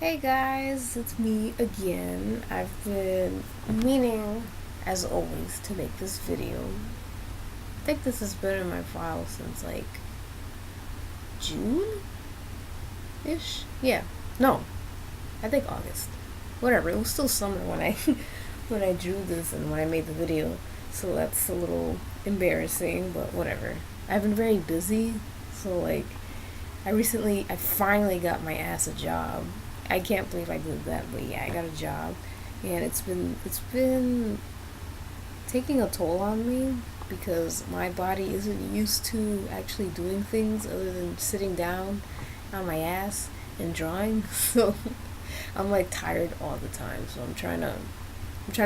Hey guys, it's me again. I've been meaning, as always, to make this video. I think this has been in my file since like June-ish? Yeah. No, I think August. Whatever, it was still summer when I when I drew this and when I made the video. So that's a little embarrassing, but whatever. I've been very busy, so like I finally got my ass a job. I can't believe I did that, but yeah, I got a job, and it's been taking a toll on me because my body isn't used to actually doing things other than sitting down on my ass and drawing. So I'm like tired all the time. So I'm trying to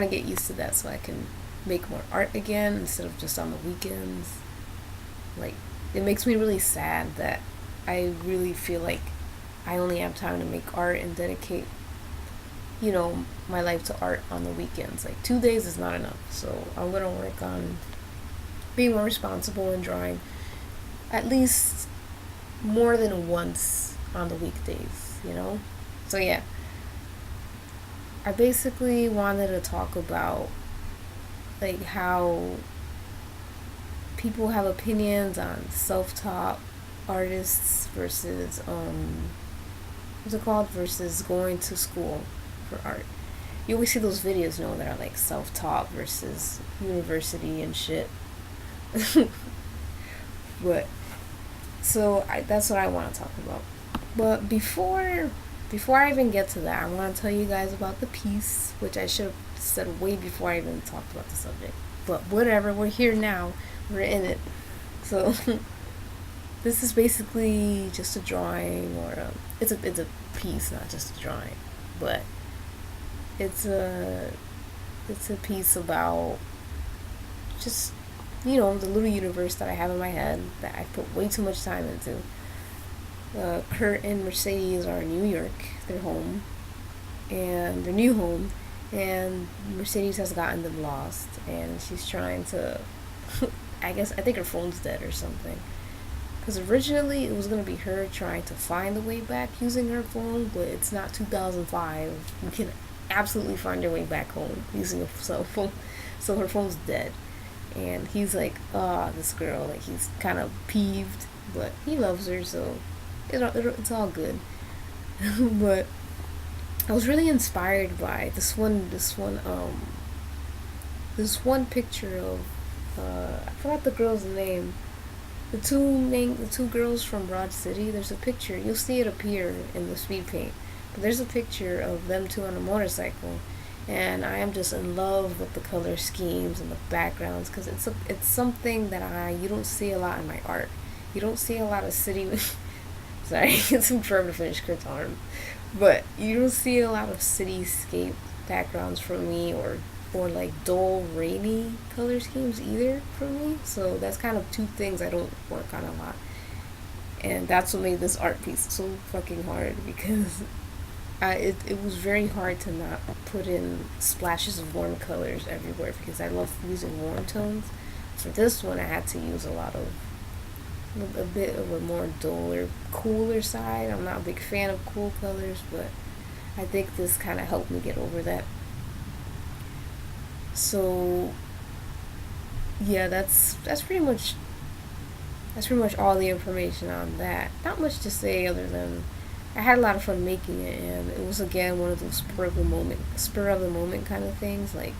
get used to that so I can make more art again instead of just on the weekends. Like, it makes me really sad that I really feel like I only have time to make art and dedicate, my life to art on the weekends. Like, 2 days is not enough. So I'm gonna work on being more responsible in drawing at least more than once on the weekdays. So yeah, I basically wanted to talk about like how people have opinions on self-taught artists versus what's it called, versus going to school for art. You always see those videos, that are like self-taught versus university and shit. But that's what I want to talk about. But before I even get to that, I want to tell you guys about the piece, which I should have said way before I even talked about the subject. But whatever, we're here now. We're in it. So this is basically just a drawing, or it's a piece, not just a drawing, but it's a it's a piece about just the little universe that I have in my head that I put way too much time into. Kurt and Mercedes are in New York, their home, and their new home, and Mercedes has gotten them lost, and she's trying to. I think her phone's dead or something. Because originally it was going to be her trying to find the way back using her phone, but it's not 2005. You can absolutely find your way back home using a cell phone. So her phone's dead. And he's like, this girl. Like, he's kind of peeved, but he loves her, so it's all good. But I was really inspired by this one picture of, I forgot the girl's name. The two girls from Broad City. There's a picture. You'll see it appear in the speed paint. But there's a picture of them two on a motorcycle, and I am just in love with the color schemes and the backgrounds because it's something that you don't see a lot in my art. You don't see a lot of city. Sorry, it's trying to finish Kurt's arm, but you don't see a lot of cityscape backgrounds from me, or like dull, rainy color schemes either for me. So that's kind of two things I don't work on a lot. And that's what made this art piece so fucking hard because it was very hard to not put in splashes of warm colors everywhere because I love using warm tones. For this one, I had to use a bit of a more duller, cooler side. I'm not a big fan of cool colors, but I think this kind of helped me get over that. So yeah, that's pretty much all the information on that. Not much to say other than I had a lot of fun making it, and it was again one of those spur of the moment kind of things. Like,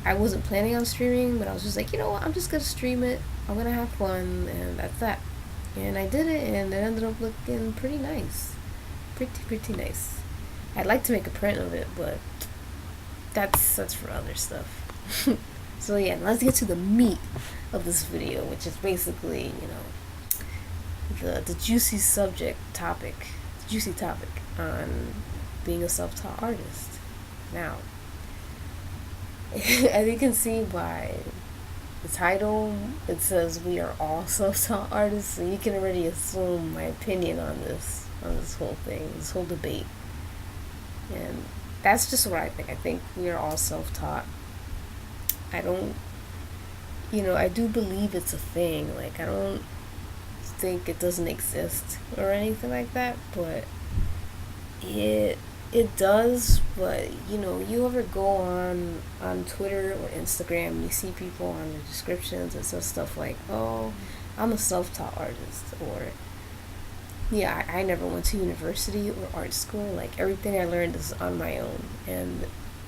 I wasn't planning on streaming, but I was just like, you know what, I'm just gonna stream it. I'm gonna have fun, and that's that. And I did it, and it ended up looking pretty nice, pretty nice. I'd like to make a print of it, but that's for other stuff. So yeah, let's get to the meat of this video, which is basically, the juicy topic on being a self-taught artist. Now, as you can see by the title, it says we are all self-taught artists, so you can already assume my opinion on this whole thing, this whole debate. And that's just what I think. I think we are all self-taught. I don't, I do believe it's a thing. Like, I don't think it doesn't exist or anything like that, but It it does, but you ever go on Twitter or Instagram and you see people on the descriptions and stuff like, "Oh, I'm a self-taught artist," or "Yeah, I never went to university or art school. Like everything I learned is on my own." And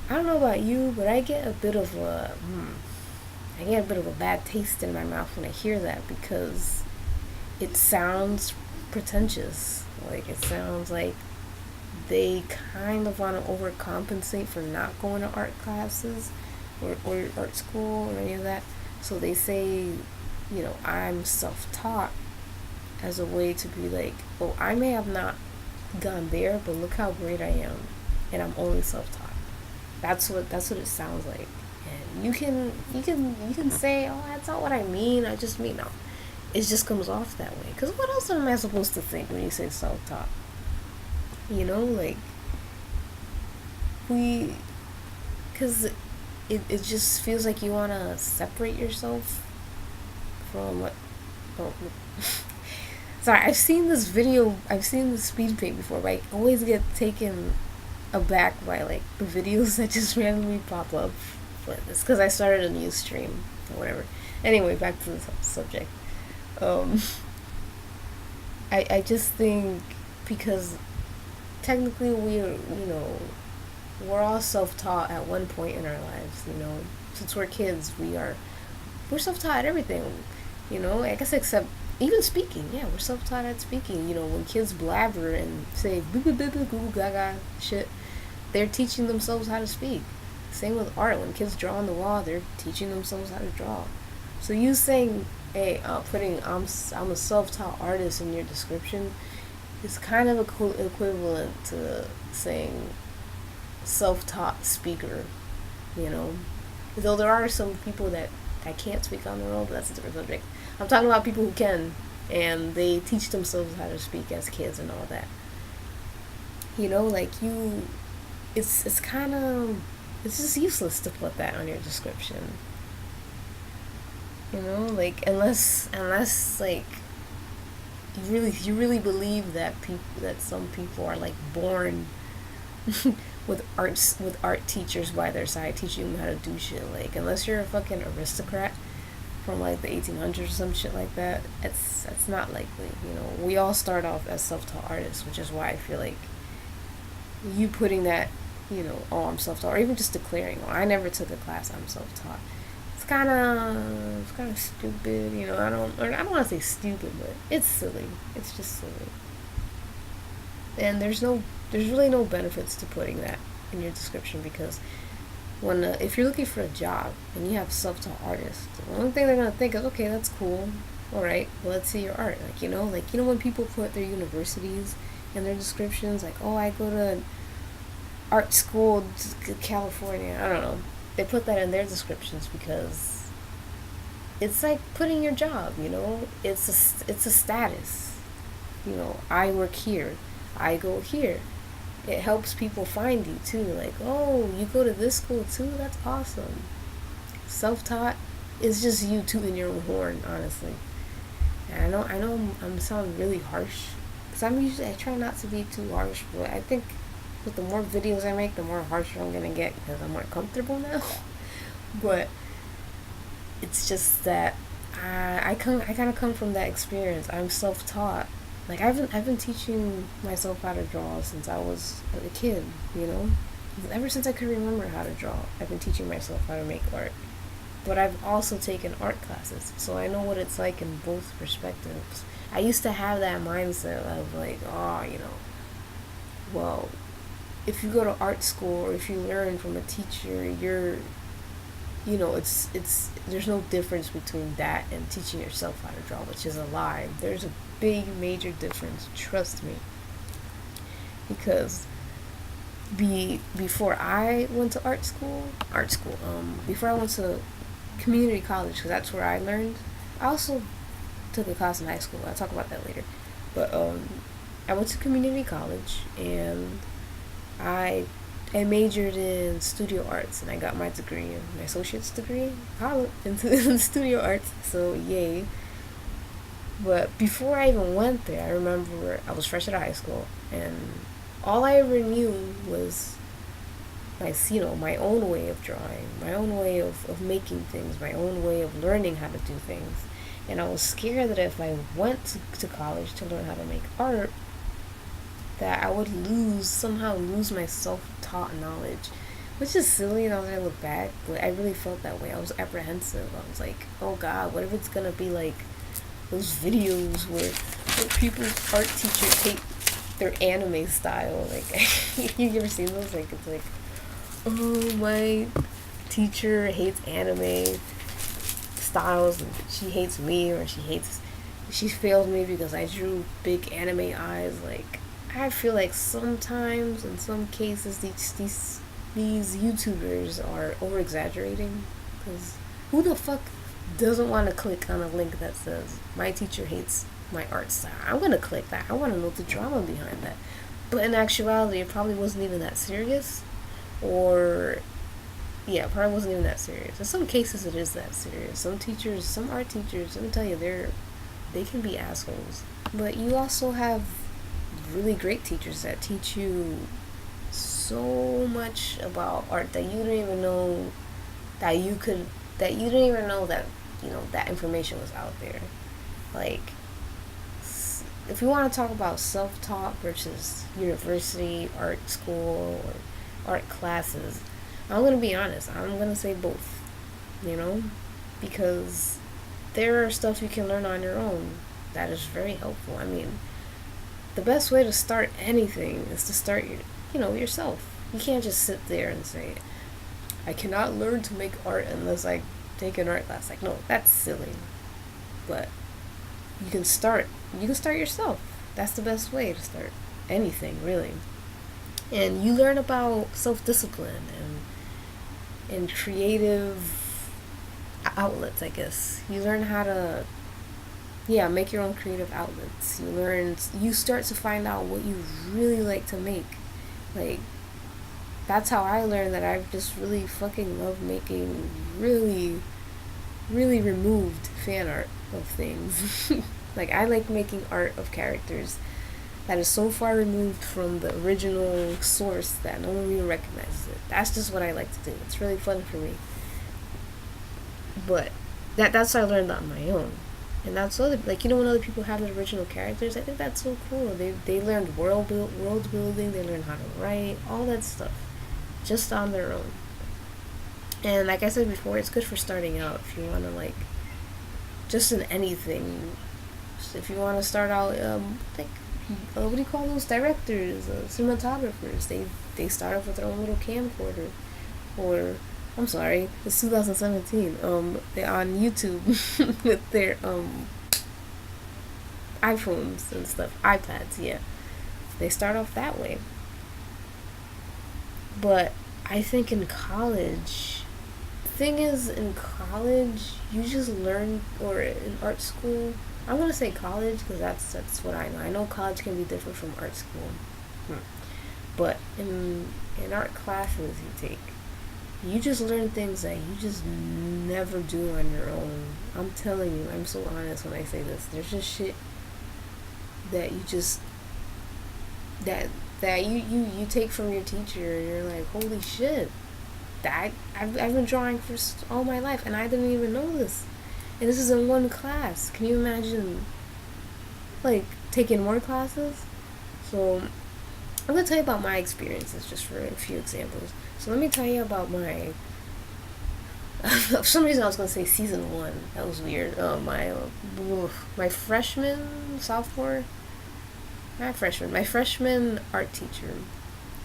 I don't know about you, but I get a bit of a bad taste in my mouth when I hear that because it sounds pretentious. Like it sounds like they kind of want to overcompensate for not going to art classes or art school or any of that. So they say, I'm self taught as a way to be like, oh, I may have not gone there, but look how great I am, and I'm only self taught. That's what it sounds like. And you can say, oh, that's not what I mean. I just mean no. It just comes off that way. Cause what else am I supposed to think when you say self taught? Like we, cause it just feels like you wanna separate yourself from what. Oh, sorry, I've seen this speed paint before, but I always get taken aback by like the videos that just randomly pop up. But it's because I started a new stream or whatever. Anyway, back to the subject. Um, I just think because technically we're all self-taught at one point in our lives. Since we're kids, we're self-taught at everything. I guess except even speaking. Yeah, we're self-taught at speaking. When kids blabber and say boo boo boo boo goo gaga shit, they're teaching themselves how to speak. Same with art. When kids draw on the wall, they're teaching themselves how to draw. So you saying, "Hey, putting I'm a self-taught artist" in your description is kind of equivalent to saying self-taught speaker. You know, though there are some people that can't speak on their own, but that's a different subject. I'm talking about people who can, and they teach themselves how to speak as kids and all that. Like it's kind of it's just useless to put that on your description. Like unless like you really believe that some people are like born with art teachers by their side teaching them how to do shit. Like unless you're a fucking aristocrat from like the 1800s or some shit like that, that's not likely. We all start off as self-taught artists, which is why I feel like you putting that, oh, I'm self-taught, or even just declaring, oh, I never took a class, I'm self-taught. It's kind of stupid. I don't want to say stupid, but it's silly. It's just silly. And there's really no benefits to putting that in your description because if you're looking for a job and you have self-taught artists, the only thing they're gonna think is, okay, that's cool. All right, well, let's see your art. When people put their universities in their descriptions, like, oh, I go to art school, California. I don't know. They put that in their descriptions because it's like putting your job. It's a status. I work here, I go here. It helps people find you too. Like, oh, you go to this school too? That's awesome. Self-taught is just you tooting your own horn, honestly. And I know I'm sounding really harsh because I try not to be too harsh, but I think with the more videos I make, the more harsher I'm gonna get because I'm more comfortable now. But it's just that I kind of come from that experience. I'm self-taught. Like I've been teaching myself how to draw since I was a kid. Ever since I could remember how to draw, I've been teaching myself how to make art. But I've also taken art classes, so I know what it's like in both perspectives. I used to have that mindset of like, oh, well, if you go to art school or if you learn from a teacher, it's there's no difference between that and teaching yourself how to draw, which is a lie. There's a big major difference, trust me. Because before I went to before I went to community college, because that's where I learned. I also took a class in high school. I'll talk about that later. But I went to community college and I majored in studio arts and I got my degree, my associate's degree, in studio arts. So yay! But before I even went there, I remember I was fresh out of high school and all I ever knew was my own way of drawing, my own way of making things, my own way of learning how to do things. And I was scared that if I went to college to learn how to make art, that I would somehow lose my self-taught knowledge, which is silly now that I look back, but I really felt that way. I was apprehensive. I was like, oh God, what if it's gonna be like those videos where people's art teachers hate their anime style? Like, you ever seen those? Like, it's like, oh, my teacher hates anime styles and she hates me, or she failed me because I drew big anime eyes. Like, I feel like sometimes in some cases these YouTubers are over exaggerating, because who the fuck doesn't want to click on a link that says my teacher hates my art style? I'm gonna click that. I want to know the drama behind that. But in actuality, it probably wasn't even that serious, or yeah, it probably wasn't even that serious. In some cases, it is that serious. Some art teachers, let me tell you, they can be assholes. But you also have really great teachers that teach you so much about art that you didn't even know that you didn't even know that that information was out there. Like, if you want to talk about self-taught versus university art school or art classes, I'm gonna be honest. I'm gonna say both. Because there are stuff you can learn on your own that is very helpful. I mean, the best way to start anything is to start yourself. You can't just sit there and say, I cannot learn to make art unless I take an art class. Like, no, that's silly. But you can start yourself. That's the best way to start anything, really. And you learn about self-discipline and creative outlets, I guess. You learn how to make your own creative outlets. You start to find out what you really like to make. Like, that's how I learned that I just really fucking love making really, really removed fan art of things. Like, I like making art of characters that is so far removed from the original source that no one even recognizes it. That's just what I like to do. It's really fun for me. But that's what I learned on my own. And that's when other people have the original characters. I think that's so cool. They learned world building. They learned how to write, all that stuff, just on their own. And like I said before, it's good for starting out if you want to just in anything. If you want to start out what do you call those directors, cinematographers? They start off with their own little camcorder, or I'm sorry, it's 2017. They're on YouTube with their iPhones and stuff, iPads. Yeah, they start off that way. But I think in college, the thing is, in college you just learn, or in art school. I'm gonna say college because that's what I know. I know college can be different from art school, but in art classes you take, you just learn things that you just never do on your own. I'm telling you, I'm so honest when I say this. There's just shit that you just that you take from your teacher, and you're like, holy shit, that I've been drawing for all my life, and I didn't even know this. And this is in one class. Can you imagine, taking more classes? So, I'm going to tell you about my experiences, just for a few examples. So, let me tell you about for some reason I was going to say season 1. That was weird. My freshman art teacher.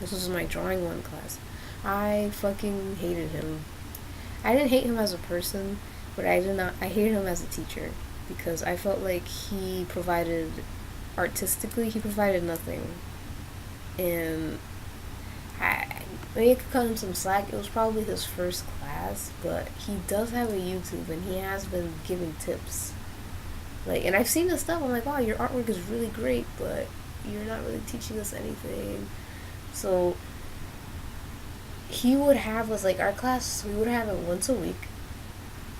This was my drawing 1 class. I fucking hated him. I didn't hate him as a person, but I hated him as a teacher, because I felt like he provided nothing. And maybe I could cut him some slack. It was probably his first class, but he does have a YouTube, and he has been giving tips. And I've seen this stuff. I'm like, wow, your artwork is really great, but you're not really teaching us anything. So he would have us, our class, we would have it once a week.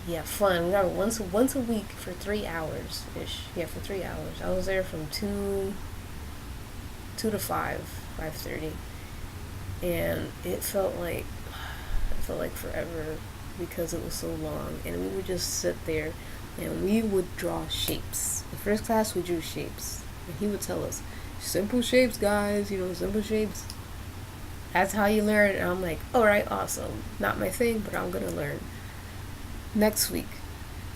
Yeah, fun. We got it once a week for 3 hours ish. Yeah, for 3 hours. I was there from 2 to 5. 5:30, and it felt like forever because it was so long, and we would just sit there and we would draw shapes. The first class we drew shapes, and he would tell us, simple shapes, guys, simple shapes. That's how you learn. And I'm like, alright, awesome. Not my thing, but I'm gonna learn. Next week,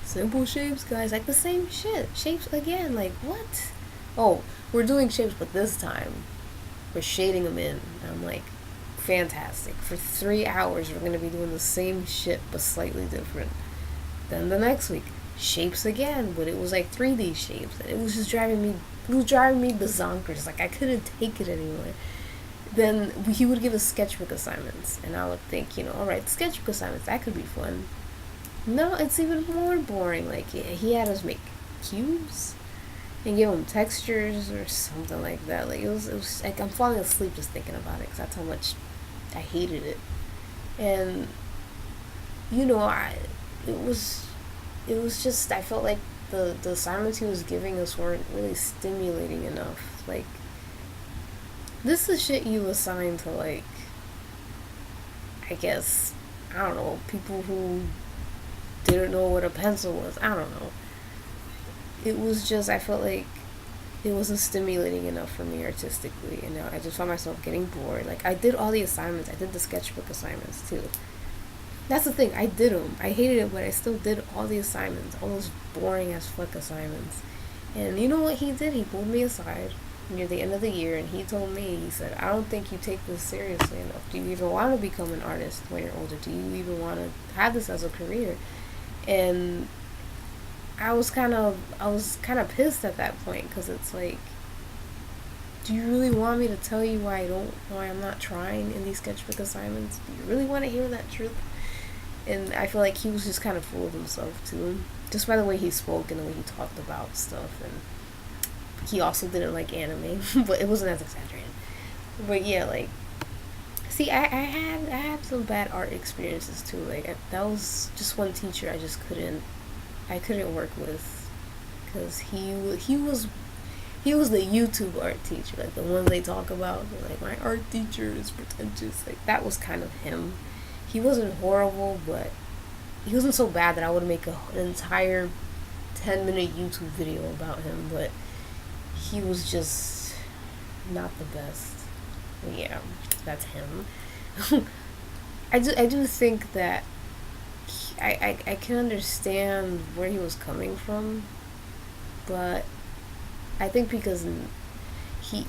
simple shapes, guys. Like the same shit. Shapes again. Like, what? Oh, we're doing shapes, but this time we're shading them in. And I'm like, fantastic. For 3 hours, we're gonna be doing the same shit, but slightly different. Then the next week, shapes again, but it was like 3D shapes. And it was just driving me bazonkers. Like, I couldn't take it anymore. Then he would give us sketchbook assignments, and I would think, alright, sketchbook assignments, that could be fun. No, it's even more boring. Like, he had us make cubes and give them textures or something like that. Like, it was like I'm falling asleep just thinking about it because that's how much I hated it. And it was just, I felt like the assignments he was giving us weren't really stimulating enough. Like, this is shit you assign to, like, I guess, I don't know, people who didn't know what a pencil was. I don't know. It was just, I felt like it wasn't stimulating enough for me artistically, and I just found myself getting bored. Like, I did all the assignments. I did the sketchbook assignments too. That's the thing. I did them. I hated it, but I still did all the assignments, all those boring as fuck assignments. And you know what he did? He pulled me aside near the end of the year, and he told me, he said, I don't think you take this seriously enough. Do you even want to become an artist when you're older? Do you even want to have this as a career? And I was kind of pissed at that point, because it's like, do you really want me to tell you why I'm not trying in these sketchbook assignments? Do you really want to hear that truth? And I feel like he was just kind of full of himself too, just by the way he spoke and the way he talked about stuff. And he also didn't like anime, but it wasn't as exaggerated. But yeah, like, see, I had some bad art experiences too. Like, that was just one teacher I couldn't work with, because he was the YouTube art teacher, like the ones they talk about. Like, my art teacher is pretentious. Like, that was kind of him. He wasn't horrible, but he wasn't so bad that I would make an entire 10-minute YouTube video about him. But he was just not the best. Yeah, that's him. I do think that I can understand where he was coming from, but I think because he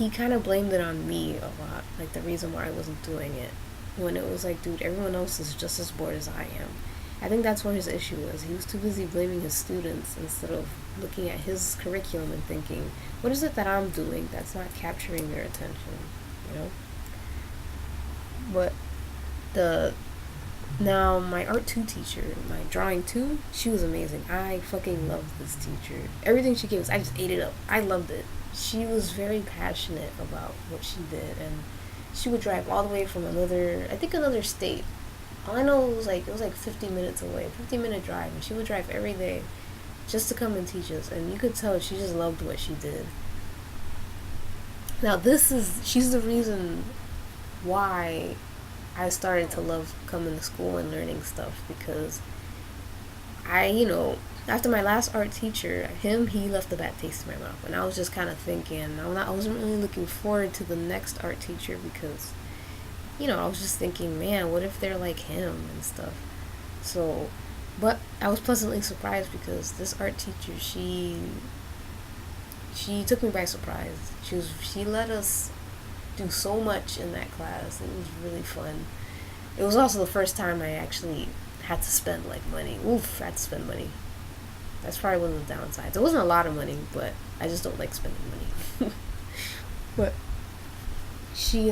kind of blamed it on me a lot, like the reason why I wasn't doing it, when it was like, dude, everyone else is just as bored as I am. I think that's where his issue was. He was too busy blaming his students instead of looking at his curriculum and thinking, what is it that I'm doing that's not capturing their attention, But now my art 2 teacher, my drawing 2, she was amazing. I fucking loved this teacher. Everything she gave us, I just ate it up. I loved it. She was very passionate about what she did, and she would drive all the way from another state. All I know, it was like 50 minutes away, 50-minute drive, and she would drive every day just to come and teach us, and you could tell she just loved what she did. Now she's the reason why I started to love coming to school and learning stuff, because after my last art teacher, he left a bad taste in my mouth, and I was just kind of thinking, I wasn't really looking forward to the next art teacher, because I was just thinking, man, what if they're like him and stuff. So, but I was pleasantly surprised, because this art teacher, she took me by surprise. She let us do so much in that class. It was really fun. It was also the first time I actually had to spend like money. Oof, I had to spend money. That's probably one of the downsides. It wasn't a lot of money, but I just don't like spending money. But she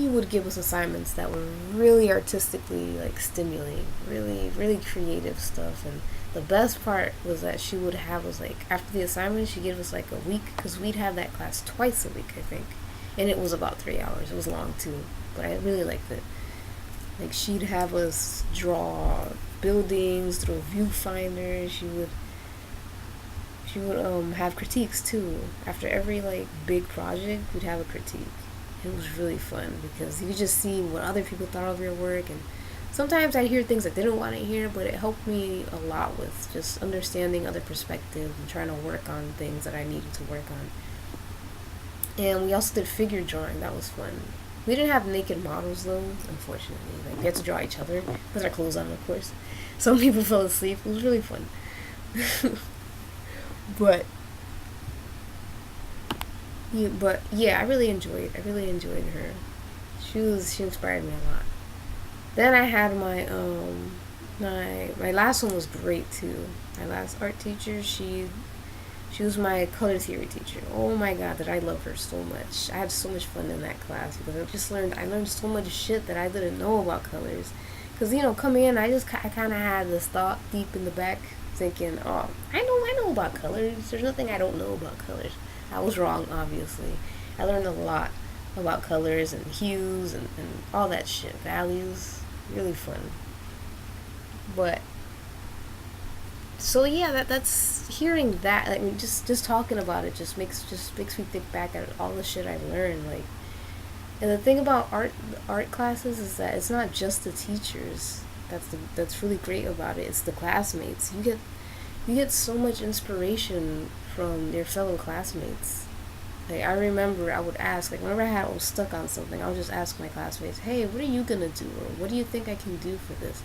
would give us assignments that were really artistically like stimulating, really, really creative stuff. And the best part was that she would have us, like, after the assignment, she'd give us like a week, because we'd have that class twice a week, I think. And it was about 3 hours. It was long too, but I really liked it. Like, she'd have us draw buildings through a viewfinder. She she would have critiques too. After every like big project, we'd have a critique. It was really fun because you could just see what other people thought of your work, and sometimes I'd hear things I didn't want to hear, but it helped me a lot with just understanding other perspectives and trying to work on things that I needed to work on. And we also did figure drawing. That was fun. We didn't have naked models though, unfortunately. Like we had to draw each other with our clothes on, of course. Some people fell asleep. It was really fun. but yeah, I really enjoyed her. She inspired me a lot. Then I had my last one was great too. My last art teacher, she was my color theory teacher. Oh my god, did I love her so much. I had so much fun in that class because I learned so much shit that I didn't know about colors. Because, coming in, I kind of had this thought deep in the back thinking, oh, I know about colors. There's nothing I don't know about colors. I was wrong, obviously. I learned a lot about colors and hues and all that shit. Values. Really fun. But so yeah, that's hearing that. I mean, just talking about it just makes me think back at all the shit I learned. Like, and the thing about art classes is that it's not just the teachers. That's really great about it. It's the classmates. You get so much inspiration from your fellow classmates. Like, I remember I would ask, like, whenever I was stuck on something, I would just ask my classmates, hey, what are you gonna do? Or what do you think I can do for this?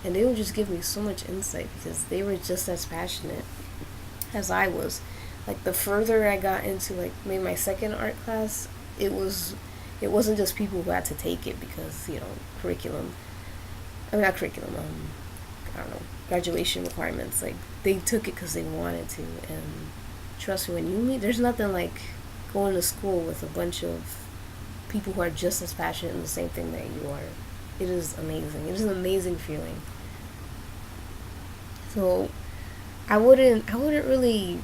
And they would just give me so much insight because they were just as passionate as I was. Like, the further I got into, like, maybe my second art class, it wasn't just people who had to take it because, curriculum. I mean, not curriculum, I don't know, graduation requirements. Like, they took it because they wanted to. And trust me, when you meet, there's nothing like going to school with a bunch of people who are just as passionate in the same thing that you are. It is amazing. It is an amazing feeling. So I wouldn't really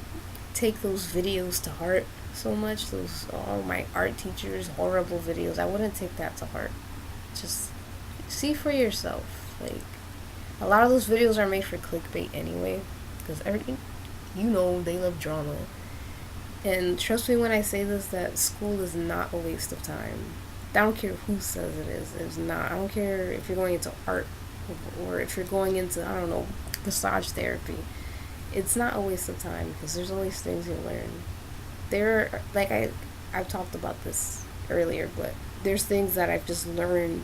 take those videos to heart so much. Those all my art teachers' horrible videos. I wouldn't take that to heart. Just see for yourself. Like, a lot of those videos are made for clickbait anyway, because everything, they love drama. And trust me when I say this, that school is not a waste of time. I don't care who says it is. It's not. I don't care if you're going into art or if you're going into, I don't know, massage therapy. It's not a waste of time because there's always things you learn. I've talked about this earlier, but there's things that I've just learned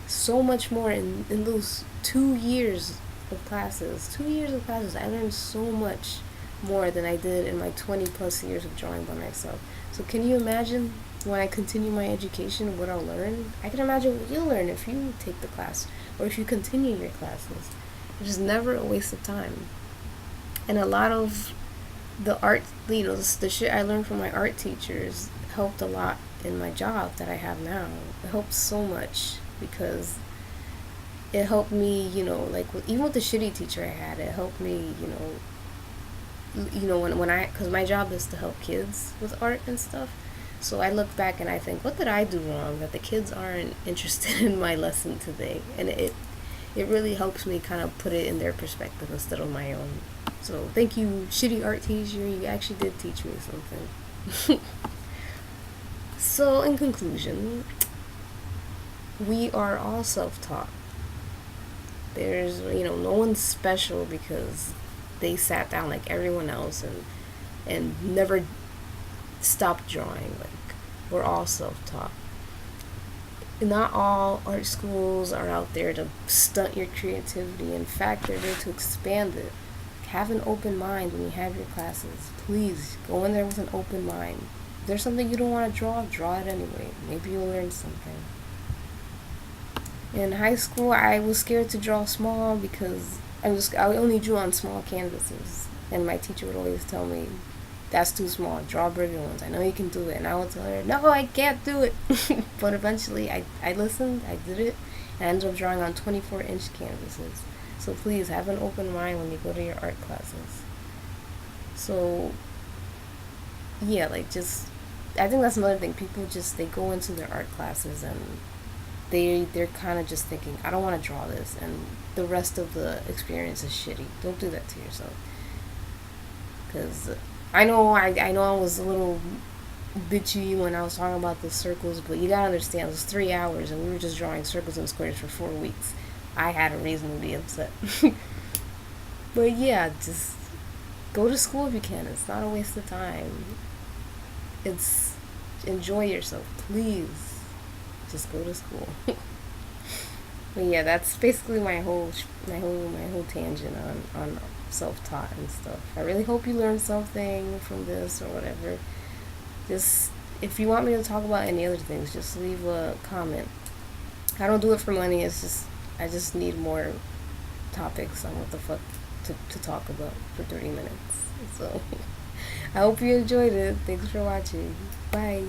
so much more in those 2 years of classes. 2 years of classes, I learned so much more than I did in my 20 plus years of drawing by myself. So can you imagine when I continue my education what I'll learn? I can imagine what you'll learn if you take the class or if you continue your classes. It is never a waste of time. And a lot of the art, the shit I learned from my art teachers helped a lot in my job that I have now. It helped so much because it helped me, even with the shitty teacher I had, it helped me, because my job is to help kids with art and stuff. So I look back and I think, what did I do wrong that the kids aren't interested in my lesson today? And it really helps me kind of put it in their perspective instead of my own. So thank you, shitty art teacher. You actually did teach me something. So in conclusion, we are all self-taught. There's, no one's special because they sat down like everyone else and never stopped drawing. Like, we're all self-taught. Not all art schools are out there to stunt your creativity. In fact, they're there to expand it. Have an open mind when you have your classes. Please, go in there with an open mind. If there's something you don't want to draw it anyway. Maybe you'll learn something. In high school, I was scared to draw small because I only drew on small canvases. And my teacher would always tell me, that's too small, draw bigger ones. I know you can do it. And I would tell her, no, I can't do it. But eventually, I listened, I did it, and I ended up drawing on 24-inch canvases. So please, have an open mind when you go to your art classes. So, yeah, I think that's another thing. People they go into their art classes and they're kind of just thinking, I don't want to draw this, and the rest of the experience is shitty. Don't do that to yourself. because I know I was a little bitchy when I was talking about the circles, but you gotta understand it was 3 hours and we were just drawing circles and squares for 4 weeks. I had a reason to be upset. But yeah, just go to school if you can. It's not a waste of time. It's enjoy yourself, please. Just go to school. But yeah, that's basically my whole tangent on self taught and stuff. I really hope you learned something from this or whatever. Just if you want me to talk about any other things, just leave a comment. I don't do it for money. It's just I just need more topics on what the fuck to talk about for 30 minutes. So I hope you enjoyed it. Thanks for watching. Bye.